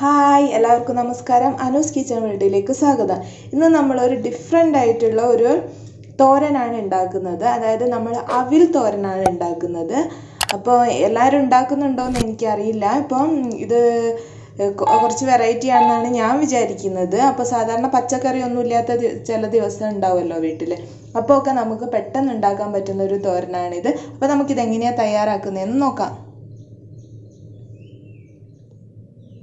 Hi എല്ലാവർക്കും നമസ്കാരം. Anu's kitchen വേൾഡിലേക്ക് സ്വാഗതം. ഇന്ന് നമ്മളൊരു ഡിഫറെൻ്റ് ആയിട്ടുള്ള ഒരു തോരനാണ് ഉണ്ടാക്കുന്നത്. അതായത് നമ്മൾ അവിൽ തോരനാണ് ഉണ്ടാക്കുന്നത്. അപ്പോൾ എല്ലാവരും ഉണ്ടാക്കുന്നുണ്ടോ എന്ന് എനിക്കറിയില്ല. ഇപ്പം ഇത് കുറച്ച് വെറൈറ്റി ആണെന്നാണ് ഞാൻ വിചാരിക്കുന്നത്. അപ്പോൾ സാധാരണ പച്ചക്കറി ഒന്നും ഇല്ലാത്ത ചില ദിവസം ഉണ്ടാവുമല്ലോ വീട്ടിൽ. അപ്പോൾ ഒക്കെ നമുക്ക് പെട്ടെന്ന് ഉണ്ടാക്കാൻ പറ്റുന്ന ഒരു തോരനാണിത്. അപ്പോൾ നമുക്കിതെങ്ങനെയാണ് തയ്യാറാക്കുന്നതെന്ന് നോക്കാം.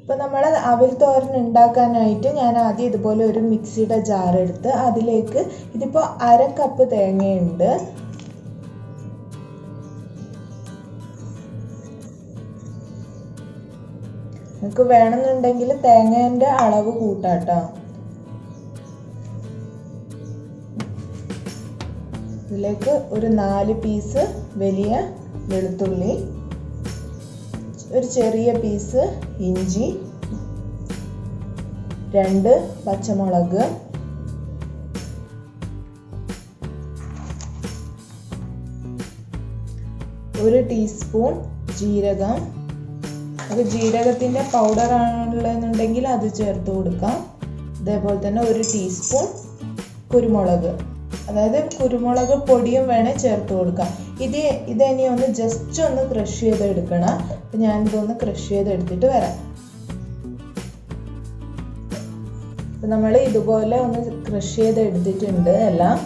അപ്പോൾ നമ്മൾ അവിൽ തോരൻ ഉണ്ടാക്കാനായിട്ട് ഞാൻ ആദ്യം ഇതുപോലെ ഒരു മിക്സിയുടെ ജാർ എടുത്ത് അതിലേക്ക് ഇതിപ്പോൾ 1/2 കപ്പ് തേങ്ങയുണ്ട്. നിങ്ങൾക്ക് വേണമെന്നുണ്ടെങ്കിൽ തേങ്ങേൻ്റെ അളവ് കൂട്ടാട്ടോ. ഇതിലേക്ക് ഒരു 4 പീസ് വലിയ വെളുത്തുള്ളി, ഒരു ചെറിയ പീസ് ഇഞ്ചി, 2 പച്ചമുളക്, ഒരു ടീസ്പൂൺ ജീരകം. അത് ജീരകത്തിൻ്റെ പൗഡർ ആണുള്ളതെന്നുണ്ടെങ്കിൽ അത് ചേർത്ത് കൊടുക്കാം. അതേപോലെ തന്നെ ഒരു ടീസ്പൂൺ കുരുമുളക്, അതായത് കുരുമുളക് പൊടിയും വേണേൽ ചേർത്ത് കൊടുക്കാം. ഇനി ഒന്ന് ജസ്റ്റ് ഒന്ന് ക്രഷ് ചെയ്തെടുക്കണം. അപ്പം ഞാനിതൊന്ന് ക്രഷ് ചെയ്തെടുത്തിട്ട് വരാം. അപ്പം നമ്മൾ ഇതുപോലെ ഒന്ന് ക്രഷ് ചെയ്തെടുത്തിട്ടുണ്ട് എല്ലാം.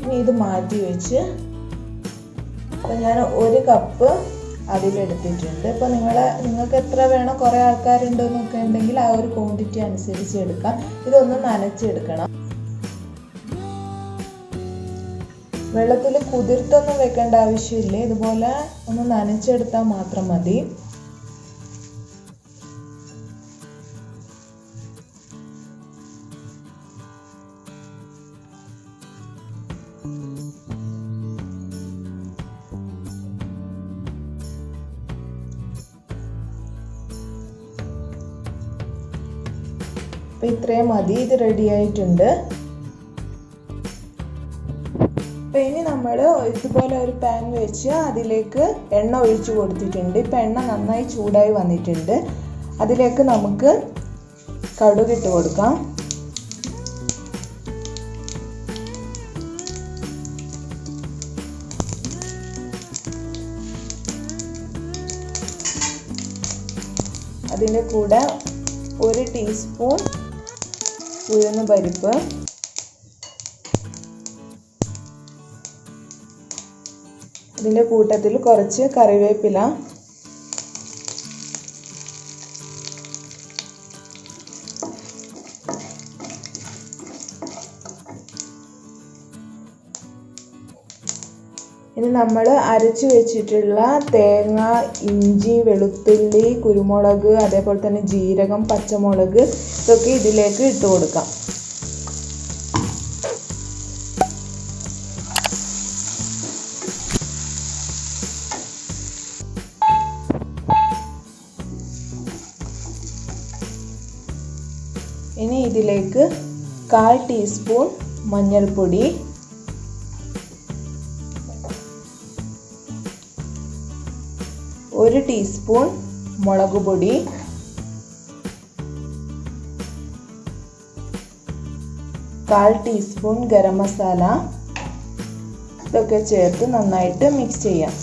ഇനി ഇത് മാറ്റി വെച്ച് അപ്പം ഞാൻ 1 കപ്പ് അതിലെടുത്തിട്ടുണ്ട്. ഇപ്പോൾ നിങ്ങൾക്ക് എത്ര വേണോ, കുറേ ആൾക്കാരുണ്ടെന്നൊക്കെ ഉണ്ടെങ്കിൽ ആ ഒരു ക്വാണ്ടിറ്റി അനുസരിച്ച് എടുക്കാം. ഇതൊന്ന് നനച്ചെടുക്കണം. വെള്ളത്തിൽ കുതിർത്തൊന്നും വെക്കേണ്ട ആവശ്യമില്ല. ഇതുപോലെ ഒന്ന് നനച്ചെടുത്താൽ മാത്രം മതി. അപ്പം ഇത്രയും മതി. ഇത് റെഡി ആയിട്ടുണ്ട്. അപ്പോൾ ഇനി നമ്മൾ ഇതുപോലെ ഒരു പാൻ വെച്ച് അതിലേക്ക് എണ്ണ ഒഴിച്ച് കൊടുത്തിട്ടുണ്ട്. ഇപ്പം എണ്ണ നന്നായി ചൂടായി വന്നിട്ടുണ്ട്. അതിലേക്ക് നമുക്ക് കടുകിട്ട് കൊടുക്കാം. അതിൻ്റെ കൂടെ 1 ടീസ്പൂൺ ഉഴുന്ന് പരിപ്പ്, ഇതിൻ്റെ കൂട്ടത്തിൽ കുറച്ച് കറിവേപ്പില, ഇനി നമ്മൾ അരച്ചു വെച്ചിട്ടുള്ള തേങ്ങ, ഇഞ്ചി, വെളുത്തുള്ളി, കുരുമുളക്, അതേപോലെ തന്നെ ജീരകം, പച്ചമുളക് ഇതൊക്കെ ഇതിലേക്ക് ഇട്ട് കൊടുക്കാം. ഇനി ഇതിലേക്ക് 1/4 ടീസ്പൂൺ മഞ്ഞൾപ്പൊടി, 1 ടീസ്പൂൺ മുളക് പൊടി, 1/4 ടീസ്പൂൺ ഗരം മസാല ഇതൊക്കെ ചേർത്ത് നന്നായിട്ട് മിക്സ് ചെയ്യാം.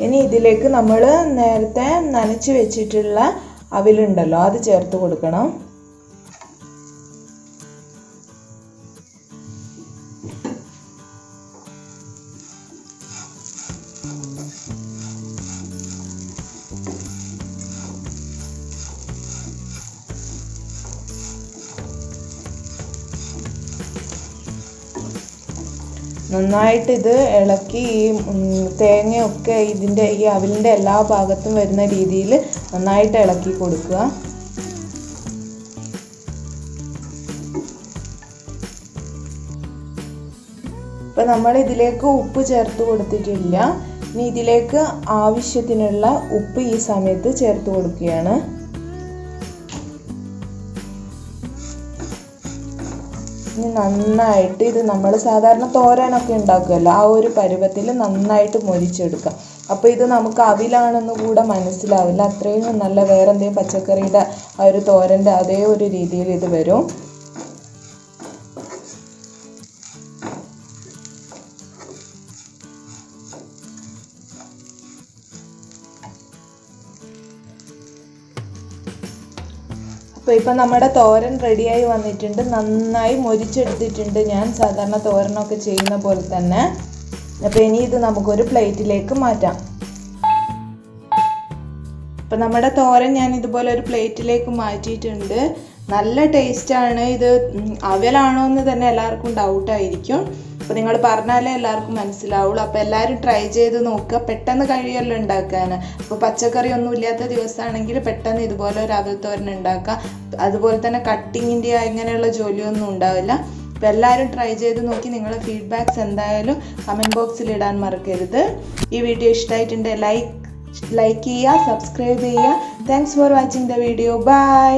ഇനി ഇതിലേക്ക് നമ്മൾ നേരത്തെ നനച്ച് വെച്ചിട്ടുള്ള അവിലുണ്ടല്ലോ അത് ചേർത്ത് കൊടുക്കണം. നന്നായിട്ട് ഇത് ഇളക്കി ഈ തേങ്ങയൊക്കെ ഈ അവിലിൻ്റെ എല്ലാ ഭാഗത്തും വരുന്ന രീതിയിൽ നന്നായിട്ട് ഇളക്കി കൊടുക്കുക. ഇപ്പോൾ നമ്മൾ ഇതിലേക്ക് ഉപ്പ് ചേർത്ത് കൊടുത്തിട്ടില്ല. ഇനി ഇതിലേക്ക് ആവശ്യത്തിനുള്ള ഉപ്പ് ഈ സമയത്ത് ചേർത്ത് കൊടുക്കുകയാണ്. ഇനി നന്നായിട്ട് ഇത് നമ്മൾ സാധാരണ തോരനൊക്കെ ഉണ്ടാക്കുമല്ലോ, ആ ഒരു പരുവത്തിൽ നന്നായിട്ട് മൊരിച്ചെടുക്കാം. അപ്പോൾ ഇത് നമുക്ക് അവിലാണെന്ന് കൂടെ മനസ്സിലാവില്ല, അത്രയും നല്ല വേറെ എന്തെങ്കിലും പച്ചക്കറിയുടെ ആ ഒരു തോരൻ്റെ അതേ ഒരു രീതിയിൽ ഇത് വരും. അപ്പോൾ ഇപ്പം നമ്മുടെ തോരൻ റെഡിയായി വന്നിട്ടുണ്ട്. നന്നായി മൊരിച്ചെടുത്തിട്ടുണ്ട് ഞാൻ സാധാരണ തോരനൊക്കെ ചെയ്യുന്ന പോലെ തന്നെ. അപ്പോൾ ഇനി ഇത് നമുക്കൊരു പ്ലേറ്റിലേക്ക് മാറ്റാം. അപ്പം നമ്മുടെ തോരൻ ഞാൻ ഇതുപോലെ ഒരു പ്ലേറ്റിലേക്ക് മാറ്റിയിട്ടുണ്ട്. നല്ല ടേസ്റ്റാണ്. ഇത് അവലാണോ എന്ന് തന്നെ എല്ലാവർക്കും ഡൗട്ടായിരിക്കും. അപ്പോൾ നിങ്ങൾ പറഞ്ഞാലേ എല്ലാവർക്കും മനസ്സിലാവുള്ളൂ. അപ്പോൾ എല്ലാവരും ട്രൈ ചെയ്ത് നോക്കുക. പെട്ടെന്ന് കഴിയുമല്ലോ ഉണ്ടാക്കാൻ. അപ്പോൾ പച്ചക്കറി ഒന്നും ഇല്ലാത്ത ദിവസമാണെങ്കിൽ പെട്ടെന്ന് ഇതുപോലെ ഒരു അവൽ തോരൻ ഉണ്ടാക്കുക. അതുപോലെ തന്നെ കട്ടിങ്ങിൻ്റെ അങ്ങനെയുള്ള ജോലിയൊന്നും ഉണ്ടാവില്ല. അപ്പോൾ എല്ലാവരും ട്രൈ ചെയ്ത് നോക്കി നിങ്ങളുടെ ഫീഡ്ബാക്ക്സ് എന്തായാലും കമൻറ്റ് ബോക്സിൽ ഇടാൻ മറക്കരുത്. ഈ വീഡിയോ ഇഷ്ടമായിട്ടുണ്ടെങ്കിൽ ലൈക്ക് ചെയ്യുക, സബ്സ്ക്രൈബ് ചെയ്യുക. Thanks for watching the video. By.